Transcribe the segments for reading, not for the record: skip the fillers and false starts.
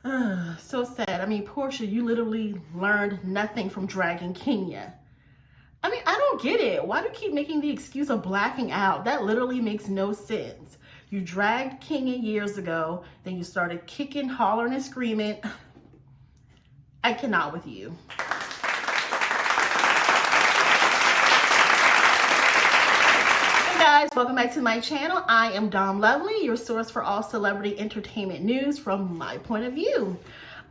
So sad. I mean, Porsha, you literally learned nothing from dragging Kenya. I mean, I don't get it. Why do you keep making the excuse of blacking out? That literally makes no sense. You dragged Kenya years ago, then you started kicking, hollering, and screaming. I cannot with you. Hey guys, welcome back to my channel. I am Dom Lovely, your source for all celebrity entertainment news from my point of view.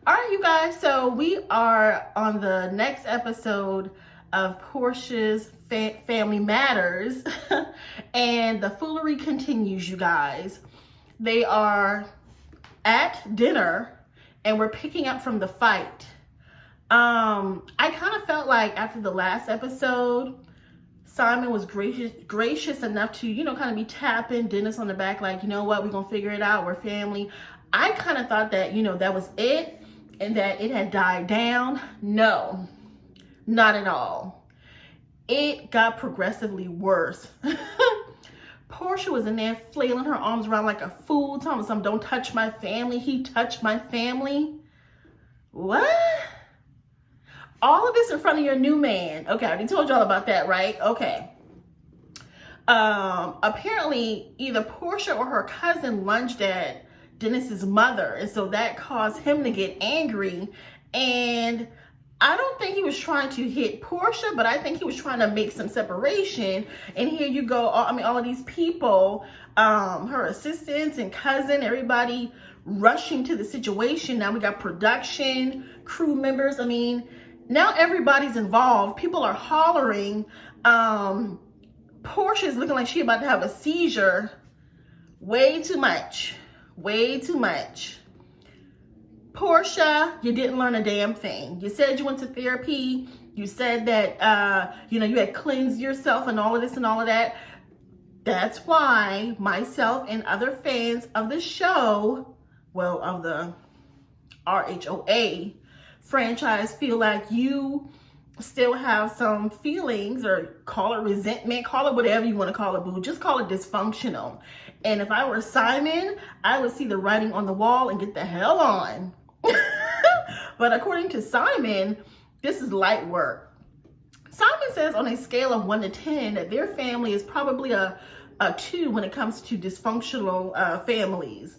All right, you guys, so we are on the next episode of Porsha's Family Matters, and the foolery continues, you guys. They are at dinner, and we're picking up from the fight. I kind of felt like after the last episode, Simon was gracious enough to, you know, kind of be tapping Dennis on the back, like, you know what, we're gonna figure it out, we're family. I kind of thought that, you know, that was it, and that it had died down. No. Not at all. It got progressively worse. Porsha was in there flailing her arms around like a fool, telling him, don't touch my family. He touched my family. What? All of this in front of your new man. Okay, I already told y'all about that, right? Okay. Apparently, either Porsha or her cousin lunged at Dennis's mother, and so that caused him to get angry, and I don't think he was trying to hit Porsha, but I think he was trying to make some separation. And here you go, all of these people, her assistants and cousin, everybody rushing to the situation. Now we got production, crew members. I mean, now everybody's involved. People are hollering. Portia's looking like she about to have a seizure. Way too much. Way too much. Porsha, you didn't learn a damn thing. You said you went to therapy. You said that, you know, you had cleansed yourself and all of this and all of that. That's why myself and other fans of the show, well, of the RHOA franchise, feel like you still have some feelings, or call it resentment, call it whatever you want to call it, boo. Just call it dysfunctional. And if I were Simon, I would see the writing on the wall and get the hell on. But according to Simon, this is light work. Simon says on a scale of 1 to 10 that their family is probably a 2 when it comes to dysfunctional families.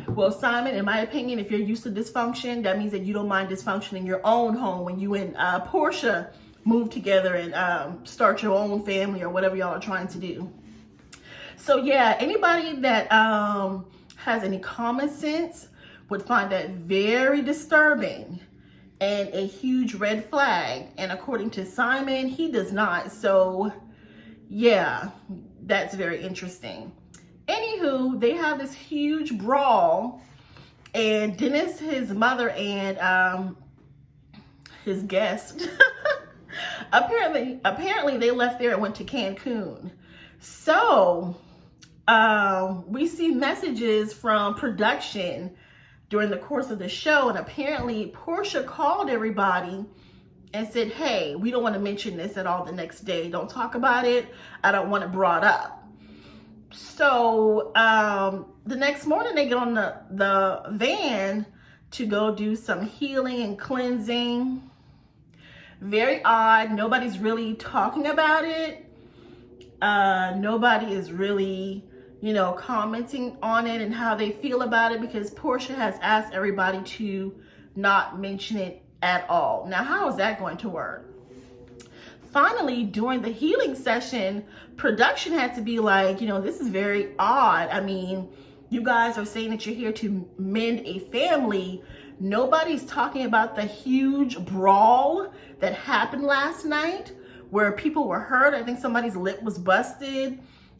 Well, Simon, in my opinion, if you're used to dysfunction, that means that you don't mind dysfunction in your own home when you and Porsha move together and start your own family or whatever y'all are trying to do. So yeah, anybody that has any common sense would find that very disturbing and a huge red flag. And according to Simon, he does not. So yeah, that's very interesting. Anywho, they have this huge brawl, and Dennis, his mother, and his guest apparently they left there and went to Cancun. So we see messages from production during the course of the show, and apparently Porsha called everybody and said, hey, we don't want to mention this at all the next day. Don't talk about it. I don't want it brought up. So the next morning they get on the van to go do some healing and cleansing. Very odd. Nobody's really talking about it. Nobody is really, you know, commenting on it and how they feel about it, because Porsha has asked everybody to not mention it at all. Now, how is that going to work? Finally, during the healing session, production had to be like, you know, this is very odd. I mean, you guys are saying that you're here to mend a family. Nobody's talking about the huge brawl that happened last night where people were hurt. I think somebody's lip was busted.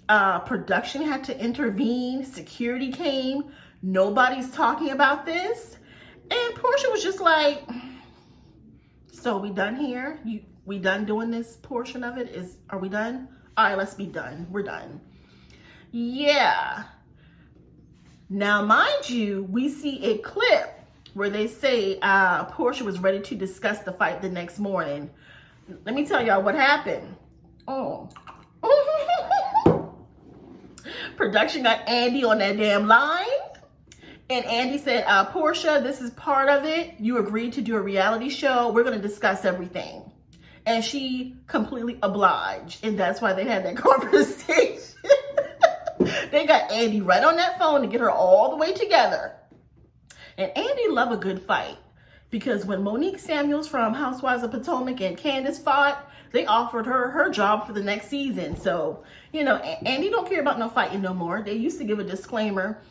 Production had to intervene. Security came. Nobody's talking about this. And Porsha was just like, so we done here? We done doing this portion of it? Are we done? All right, let's be done. We're done. Yeah. Now, mind you, we see a clip where they say Porsha was ready to discuss the fight the next morning. Let me tell y'all what happened. Production got Andy on that damn line. And Andy said, Porsha, this is part of it. You agreed to do a reality show. We're going to discuss everything. And she completely obliged. And that's why they had that conversation. They got Andy right on that phone to get her all the way together. And Andy loved a good fight. Because when Monique Samuels from Housewives of Potomac and Candace fought, they offered her job for the next season. So, you know, Andy don't care about no fighting no more. They used to give a disclaimer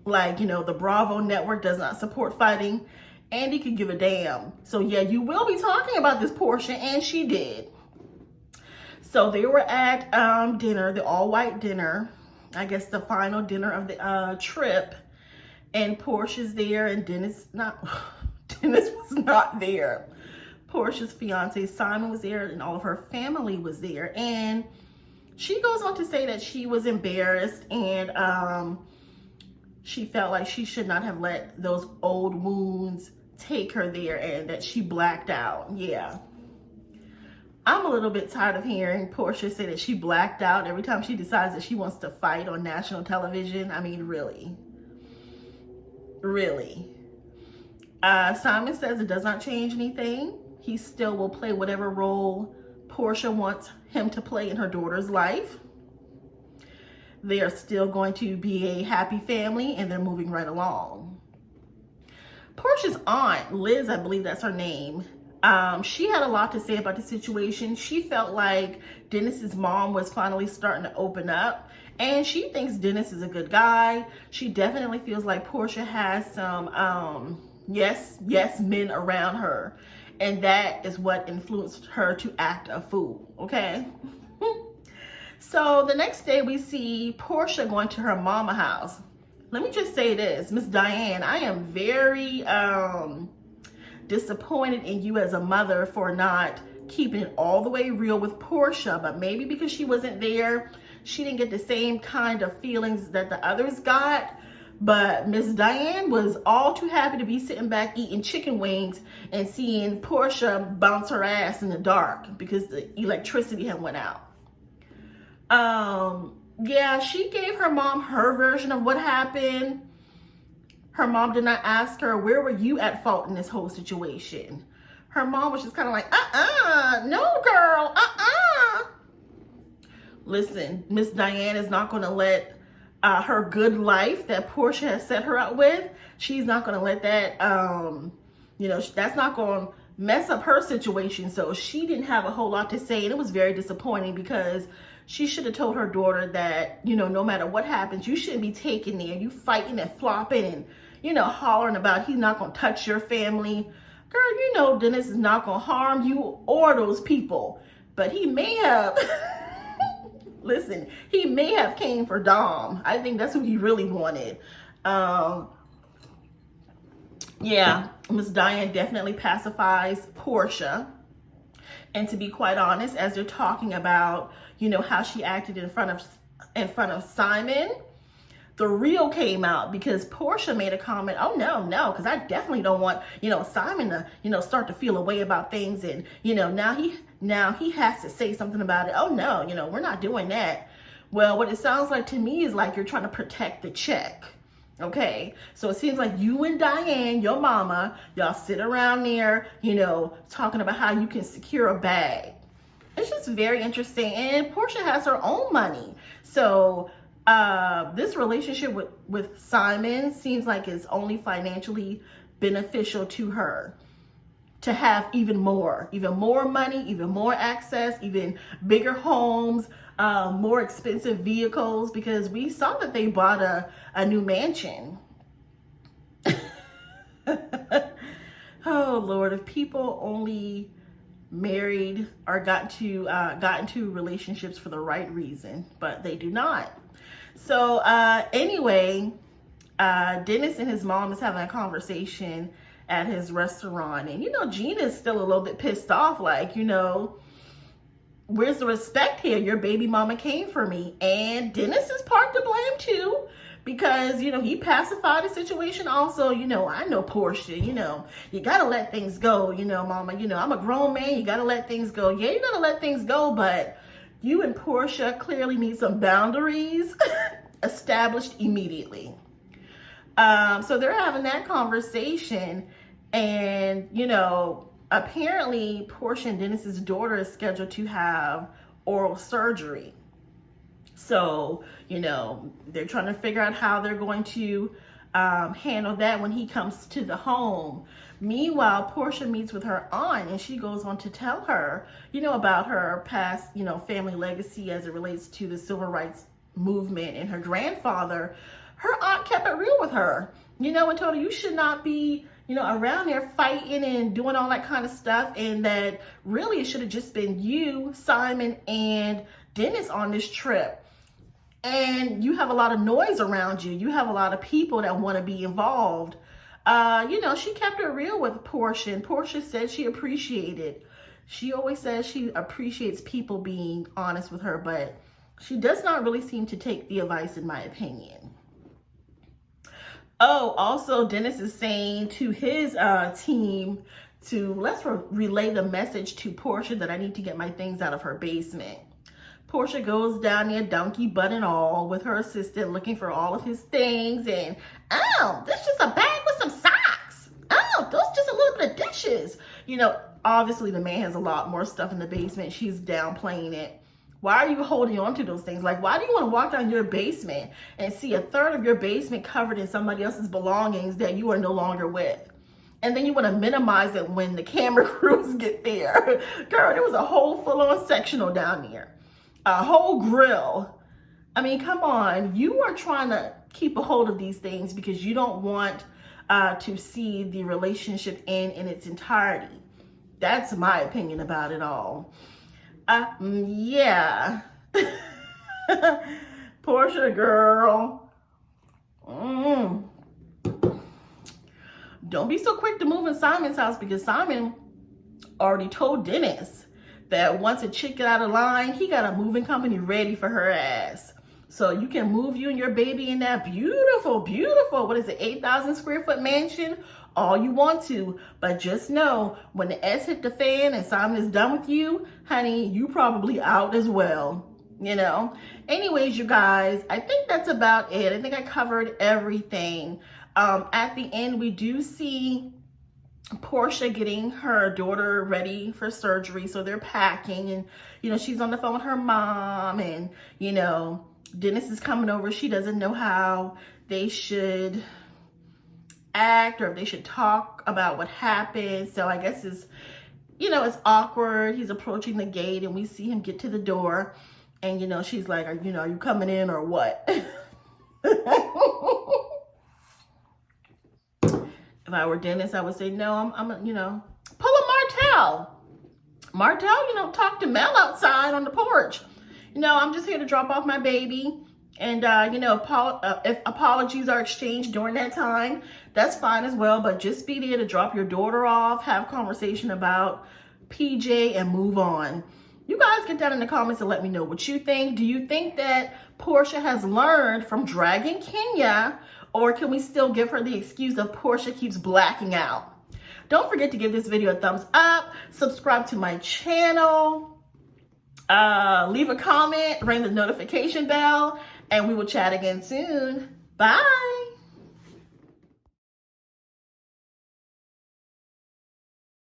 like, you know, the Bravo network does not support fighting. Andy could give a damn. So yeah, you will be talking about this Porsha, and she did. So they were at dinner, the all-white dinner, I guess the final dinner of the trip, and Porsha's there, and Dennis was not there. Porsha's fiance Simon was there, and all of her family was there, and she goes on to say that she was embarrassed, and she felt like she should not have let those old wounds take her there, and that she blacked out. Yeah. I'm a little bit tired of hearing Porsha say that she blacked out every time she decides that she wants to fight on national television. I mean, really? Really? Simon says it does not change anything. He still will play whatever role Porsha wants him to play in her daughter's life. They are still going to be a happy family, and they're moving right along. Porsha's aunt, Liz, I believe that's her name, she had a lot to say about the situation. She felt like Dennis's mom was finally starting to open up, and she thinks Dennis is a good guy. She definitely feels like Porsha has some yes men around her, and that is what influenced her to act a fool, okay? So the next day we see Porsha going to her mama house. Let me just say this, Miss Diane, I am very disappointed in you as a mother for not keeping it all the way real with Porsha, but maybe because she wasn't there, she didn't get the same kind of feelings that the others got. But Miss Diane was all too happy to be sitting back eating chicken wings and seeing Porsha bounce her ass in the dark because the electricity had went out. Yeah, she gave her mom her version of what happened. Her mom did not ask her, where were you at fault in this whole situation? Her mom was just kind of like, no girl, Listen, Miss Diane is not going to let her good life that Porsha has set her up with, she's not going to let that, you know, that's not going to mess up her situation. So she didn't have a whole lot to say, and it was very disappointing because she should have told her daughter that, you know, no matter what happens, you shouldn't be taken there. You fighting and flopping and, you know, hollering about he's not going to touch your family. Girl, you know Dennis is not going to harm you or those people. But he may have, listen, he may have came for Dom. I think that's what he really wanted. Yeah, Miss Diane definitely pacifies Porsha. And to be quite honest, as they're talking about, you know, how she acted in front of Simon, the real came out because Porsha made a comment, oh no, because I definitely don't want, you know, Simon to, you know, start to feel a way about things, and, you know, now he has to say something about it. Oh no, you know, we're not doing that. Well, what it sounds like to me is like you're trying to protect the check. Okay, so it seems like you and Diane, your mama, y'all sit around there, you know, talking about how you can secure a bag. It's just very interesting. And Porsha has her own money. So this relationship with Simon seems like it's only financially beneficial to her to have even more money, even more access, even bigger homes, more expensive vehicles, because we saw that they bought a new mansion. Oh Lord, if people only married or got into relationships for the right reason, but they do not. So anyway, Dennis and his mom is having a conversation at his restaurant, and you know Gina's still a little bit pissed off, like, you know, where's the respect here? Your baby mama came for me. And Dennis is part to blame too, because, you know, he pacified the situation also. You know, I know Porsha, you know, you gotta let things go, you know, mama, you know, I'm a grown man, you gotta let things go. Yeah, you gotta let things go, but you and Porsha clearly need some boundaries. established immediately. So they're having that conversation, and, you know, apparently Porsha and Dennis's daughter is scheduled to have oral surgery. So, you know, they're trying to figure out how they're going to handle that when he comes to the home. Meanwhile, Porsha meets with her aunt, and she goes on to tell her, you know, about her past, you know, family legacy as it relates to the civil rights movement and her grandfather. Her aunt kept it real with her, you know, and told her you should not be, you know, around there fighting and doing all that kind of stuff, and that really it should have just been you, Simon, and Dennis on this trip. And you have a lot of noise around you. You have a lot of people that want to be involved. You know, she kept it real with Porsha, and Porsha said she appreciated. She always says she appreciates people being honest with her, but she does not really seem to take the advice, in my opinion. Oh, also Dennis is saying to his team to let's relay the message to Porsha that I need to get my things out of her basement. Porsha goes down there, donkey butt and all, with her assistant looking for all of his things, and oh, this just a bag with some socks. Oh, those just a little bit of dishes. You know, obviously the man has a lot more stuff in the basement. She's downplaying it. Why are you holding on to those things? Like, why do you want to walk down your basement and see a third of your basement covered in somebody else's belongings that you are no longer with? And then you want to minimize it when the camera crews get there. Girl, there was a whole full-on sectional down there. A whole grill. I mean, come on. You are trying to keep a hold of these things because you don't want to see the relationship end in its entirety. That's my opinion about it all. Yeah. Porsha, girl. Don't be so quick to move in Simon's house, because Simon already told Dennis that once a chick get out of line, he got a moving company ready for her ass. So you can move you and your baby in that beautiful, beautiful, what is it, 8,000 square foot mansion all you want to. But just know, when the S hit the fan and Simon is done with you, honey, you probably out as well, you know. Anyways, you guys, I think that's about it. I think I covered everything. At the end, we do see Porsha getting her daughter ready for surgery. So they're packing, and, you know, she's on the phone with her mom, and, you know, Dennis is coming over. She doesn't know how they should act or if they should talk about what happened. So I guess it's, you know, it's awkward. He's approaching the gate, and we see him get to the door, and, you know, she's like, you know, are you coming in or what? If I were Dennis, I would say, no, I'm you know, pull a Martell. Martell, you know, talk to Mel outside on the porch. You know, I'm just here to drop off my baby. And, you know, if apologies are exchanged during that time, that's fine as well. But just be there to drop your daughter off, have conversation about PJ, and move on. You guys get down in the comments and let me know what you think. Do you think that Porsha has learned from dragging Kenya, or can we still give her the excuse of Porsha keeps blacking out? Don't forget to give this video a thumbs up, subscribe to my channel, leave a comment, ring the notification bell, and we will chat again soon. Bye.